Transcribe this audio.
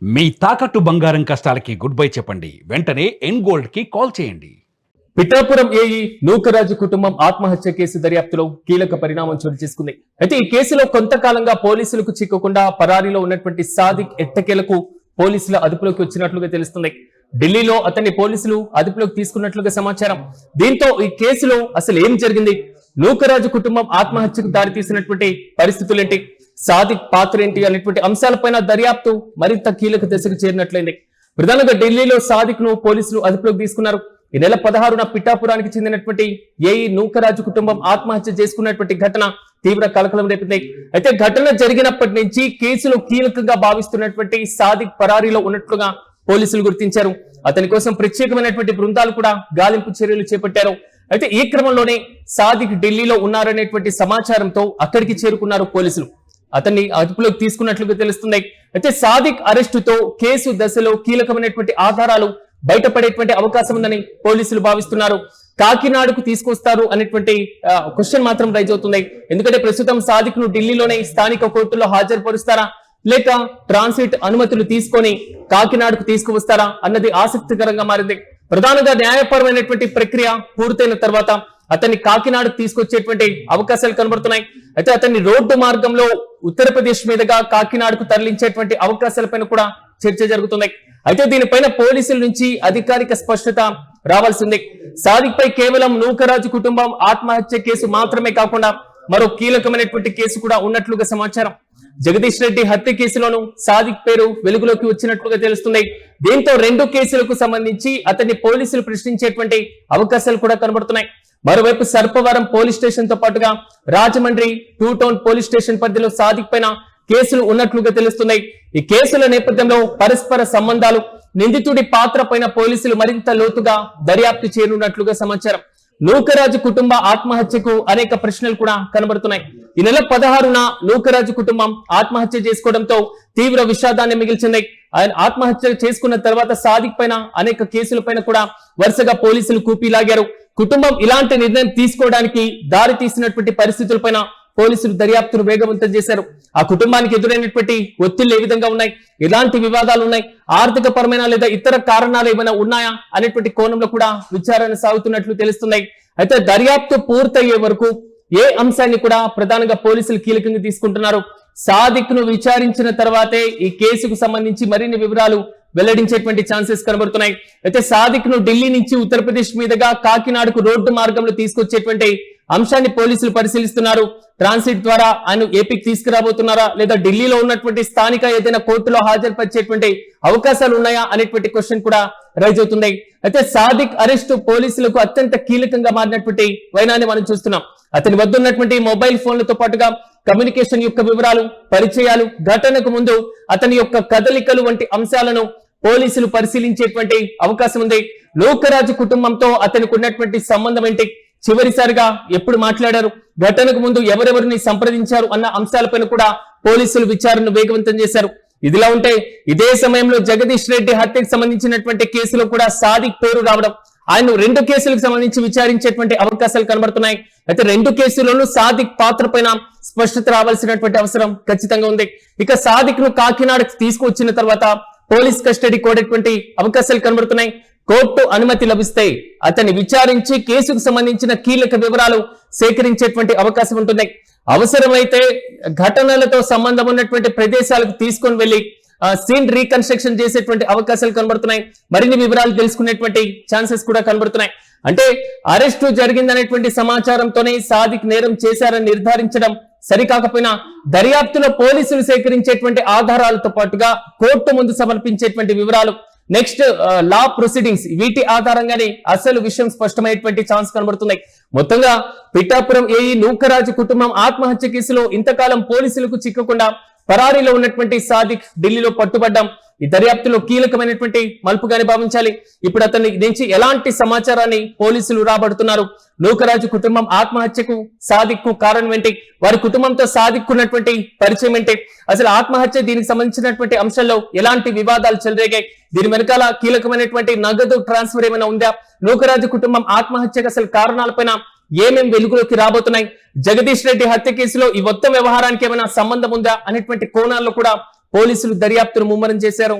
మీ తాకట్టు బంగారం కష్టాలకి good bye చెప్పండి. వెంటనే ఎన్ గోల్డ్ కి కాల్ చేయండి. పిఠాపురం ఏఈ నూకరాజు కుటుంబం ఆత్మహత్య కేసు దర్యాప్తులో కీలక పరిణామం చోటు చేసుకుంది. అయితే ఈ కేసులో కొంతకాలంగా పోలీసులకు చిక్కకుండా పరారీలో ఉన్నటువంటి సాదిక్ ఎట్టకేలకు పోలీసుల అదుపులోకి వచ్చినట్లుగా తెలుస్తుంది. ఢిల్లీలో అతన్ని పోలీసులు అదుపులోకి తీసుకున్నట్లుగా సమాచారం. దీంతో ఈ కేసులో అసలు ఏం జరిగింది, నూకరాజు కుటుంబం ఆత్మహత్యకు దారితీసినటువంటి పరిస్థితులేంటి, సాదిక్ పాత్ర ఏంటి అనేటువంటి అంశాలపైన దర్యాప్తు మరింత కీలక దశకు చేరినట్లయింది. ప్రధానంగా ఢిల్లీలో సాదిక్ ను పోలీసులు అదుపులోకి తీసుకున్నారు. ఈ నెల 16న పిఠాపురానికి చెందినటువంటి ఏఈ నూకరాజు కుటుంబం ఆత్మహత్య చేసుకున్నటువంటి ఘటన తీవ్ర కలకలం రేపింది. అయితే ఘటన జరిగినప్పటి నుంచి కేసులో కీలకంగా భావిస్తున్నటువంటి సాదిక్ పరారీలో ఉన్నట్లుగా పోలీసులు గుర్తించారు. అతని కోసం ప్రత్యేకమైనటువంటి బృందాలు కూడా గాలింపు చర్యలు చేపట్టారు. అయితే ఈ క్రమంలోనే సాదిక్ ఢిల్లీలో ఉన్నారనేటువంటి సమాచారంతో అక్కడికి చేరుకున్నారు పోలీసులు. అతన్ని అదుపులోకి తీసుకున్నట్లుగా తెలుస్తుంది. అయితే సాదిక్ అరెస్టుతో కేసు దశలో కీలకమైనటువంటి ఆధారాలు బయటపడేటువంటి అవకాశం ఉందని పోలీసులు భావిస్తున్నారు. కాకినాడకు తీసుకొస్తారు అనేటువంటి క్వశ్చన్ మాత్రం రైజ్ అవుతుంది. ఎందుకంటే ప్రస్తుతం సాదిక్ ను ఢిల్లీలోనే స్థానిక కోర్టులో హాజరుపరుస్తారా లేక ట్రాన్సిట్ అనుమతులు తీసుకొని కాకినాడకు తీసుకువస్తారా అన్నది ఆసక్తికరంగా మారింది. ప్రధానంగా న్యాయపరమైనటువంటి ప్రక్రియ పూర్తయిన తర్వాత అతన్ని కాకినాడకు తీసుకొచ్చేటువంటి అవకాశాలు కనబడుతున్నాయి. అయితే అతన్ని రోడ్డు మార్గంలో ఉత్తరప్రదేశ్ మీదుగా కాకినాడకు తరలించేటువంటి అవకాశాలపైన కూడా చర్చ జరుగుతుంది. అయితే దీనిపైన పోలీసుల నుంచి అధికారిక స్పష్టత రావాల్సిందే. సాదిక్ పై కేవలం నూకరాజు కుటుంబం ఆత్మహత్య కేసు మాత్రమే కాకుండా మరో కీలకమైనటువంటి కేసు కూడా ఉన్నట్లుగా సమాచారం. జగదీష్ రెడ్డి హత్య కేసులోనూ సాదిక్ పేరు వెలుగులోకి వచ్చినట్లుగా తెలుస్తుంది. దీంతో రెండు కేసులకు సంబంధించి అతన్ని పోలీసులు ప్రశ్నించేటువంటి అవకాశాలు కూడా కనబడుతున్నాయి. మరోవైపు సర్పవరం పోలీస్ స్టేషన్ తో పాటుగా రాజమండ్రి 2 టౌన్ పోలీస్ స్టేషన్ పరిధిలో సాదిక్ పైన కేసులు ఉన్నట్లుగా తెలుస్తున్నాయి. ఈ కేసుల నేపథ్యంలో పరస్పర సంబంధాలు, నిందితుడి పాత్ర పైన పోలీసులు మరింత లోతుగా దర్యాప్తు చేయనున్నట్లుగా సమాచారం. నూకరాజు కుటుంబ ఆత్మహత్యకు అనేక ప్రశ్నలు కూడా కనబడుతున్నాయి. ఈ నెల 16న నూకరాజు కుటుంబం ఆత్మహత్య చేసుకోవడంతో తీవ్ర విషాదాన్ని మిగిల్చింది. ఆయన ఆత్మహత్య చేసుకున్న తర్వాత సాదిక్ పైన అనేక కేసుల పైన కూడా వరుసగా పోలీసులు కూపీలాగారు. కుటుంబం ఇలాంటి నిర్ణయం తీసుకోవడానికి దారి తీసినటువంటి పరిస్థితులపైన పోలీసులు దర్యాప్తును వేగవంతం చేశారు. ఆ కుటుంబానికి ఎదురైనటువంటి ఒత్తిళ్లు ఏ విధంగా ఉన్నాయి, ఎలాంటి వివాదాలు ఉన్నాయి, ఆర్థిక పరమైన లేదా ఇతర కారణాలు ఏమైనా ఉన్నాయా అనేటువంటి కోణంలో కూడా విచారణ సాగుతున్నట్లు తెలుస్తున్నాయి. అయితే దర్యాప్తు పూర్తయ్యే వరకు ఏ అంశాన్ని కూడా ప్రధానంగా పోలీసులు కీలకంగా తీసుకుంటున్నారు. సాదిక్ ను విచారించిన తర్వాతే ఈ కేసుకు సంబంధించి మరిన్ని వివరాలు వెల్లడించేటువంటి ఛాన్సెస్ కనబడుతున్నాయి. అయితే సాదిక్ ను ఢిల్లీ నుంచి ఉత్తరప్రదేశ్ మీదుగా కాకినాడకు రోడ్డు మార్గంలో తీసుకొచ్చేటువంటి అంశాన్ని పోలీసులు పరిశీలిస్తున్నారు. ట్రాన్సిట్ ద్వారా ఆయన ఏపీకి తీసుకురాబోతున్నారా లేదా ఢిల్లీలో ఉన్నటువంటి స్థానిక ఏదైనా కోర్టులో హాజరుపరిచేటువంటి అవకాశాలు ఉన్నాయా అనేటువంటి క్వశ్చన్ కూడా రైజ్ అవుతుంది. అయితే సాదిక్ అరెస్టు పోలీసులకు అత్యంత కీలకంగా మారినటువంటి వైనాన్ని మనం చూస్తున్నాం. అతని వద్ద ఉన్నటువంటి మొబైల్ ఫోన్లతో పాటుగా కమ్యూనికేషన్ యొక్క వివరాలు, పరిచయాలు, ఘటనకు ముందు అతని యొక్క కదలికలు వంటి అంశాలను పోలీసులు పరిశీలించేటువంటి అవకాశం ఉంది. నూకరాజు కుటుంబంతో అతనికి ఉన్నటువంటి సంబంధం ఏంటి, చివరిసారిగా ఎప్పుడు మాట్లాడారు, ఘటనకు ముందు ఎవరెవరిని సంప్రదించారు అన్న అంశాలపైన కూడా పోలీసులు విచారణను వేగవంతం చేశారు. ఇదిలా ఉంటే ఇదే సమయంలో జగదీష్ రెడ్డి హత్యకు సంబంధించినటువంటి కేసులో కూడా సాదిక్ పేరు రావడం, ఆయన 2 కేసులకు సంబంధించి విచారించేటువంటి అవకాశాలు కనబడుతున్నాయి. అయితే 2 కేసుల్లోనూ సాదిక్ పాత్ర పైన స్పష్టత రావాల్సినటువంటి అవసరం ఖచ్చితంగా ఉంది. ఇక సాదిక్ ను కాకినాడకు తీసుకువచ్చిన తర్వాత పోలీస్ కస్టడీ కోరేటువంటి అవకాశాలు కనబడుతున్నాయి. కోర్టు అనుమతి లభిస్తే అతన్ని విచారించి కేసుకు సంబంధించిన కీలక వివరాలు సేకరించేటువంటి అవకాశం ఉంటుంది. అవసరమైతే ఘటనలతో సంబంధం ఉన్నటువంటి ప్రదేశాలకు తీసుకొని వెళ్లి సీన్ రీకన్స్ట్రక్షన్ చేసేటువంటి అవకాశాలు కనబడుతున్నాయి. మరిన్ని వివరాలు తెలుసుకునేటువంటి ఛాన్సెస్ కూడా కనబడుతున్నాయి. అంటే అరెస్టు జరిగిందనేటువంటి సమాచారంతోనే సాదిక్ నేరం చేశారని నిర్ధారించడం సరికాకపోయినా దర్యాప్తులో పోలీసులు సేకరించేటువంటి ఆధారాలతో పాటుగా కోర్టు ముందు సమర్పించేటువంటి వివరాలు, నెక్స్ట్ లా ప్రొసీడింగ్స్, వీటి ఆధారంగానే అసలు విషయం స్పష్టమయ్యేటువంటి ఛాన్స్ కనబడుతున్నాయి. మొత్తంగా పిఠాపురం ఏఈ నూకరాజు కుటుంబం ఆత్మహత్య కేసులో ఇంతకాలం పోలీసులకు చిక్కకుండా పరారీలో ఉన్నటువంటి సాదిక్ ఢిల్లీలో పట్టుబడ్డాం. ఈ దర్యాప్తులో కీలకమైనటువంటి మలుపుగానే భావించాలి. ఇప్పుడు అతని నుంచి ఎలాంటి సమాచారాన్ని పోలీసులు రాబడుతున్నారు, నూకరాజు కుటుంబం ఆత్మహత్యకు సాదిక్ కు కారణం ఏంటి, వారి కుటుంబంతో సాదిక్ ఉన్నటువంటి పరిచయం ఏంటి, అసలు ఆత్మహత్య దీనికి సంబంధించినటువంటి అంశాల్లో ఎలాంటి వివాదాలు చెలరేగాయి, దీని వెనకాల కీలకమైనటువంటి నగదు ట్రాన్స్ఫర్ ఏమైనా ఉందా, నూకరాజు కుటుంబం ఆత్మహత్యకు అసలు కారణాలపైన ఏమేం వెలుగులోకి రాబోతున్నాయి, జగదీష్ రెడ్డి హత్య కేసులో ఈ మొత్తం వ్యవహారానికి ఏమైనా సంబంధం ఉందా అనేటువంటి కోణాల్లో కూడా పోలీసులు దర్యాప్తును ముమ్మరం చేశారు.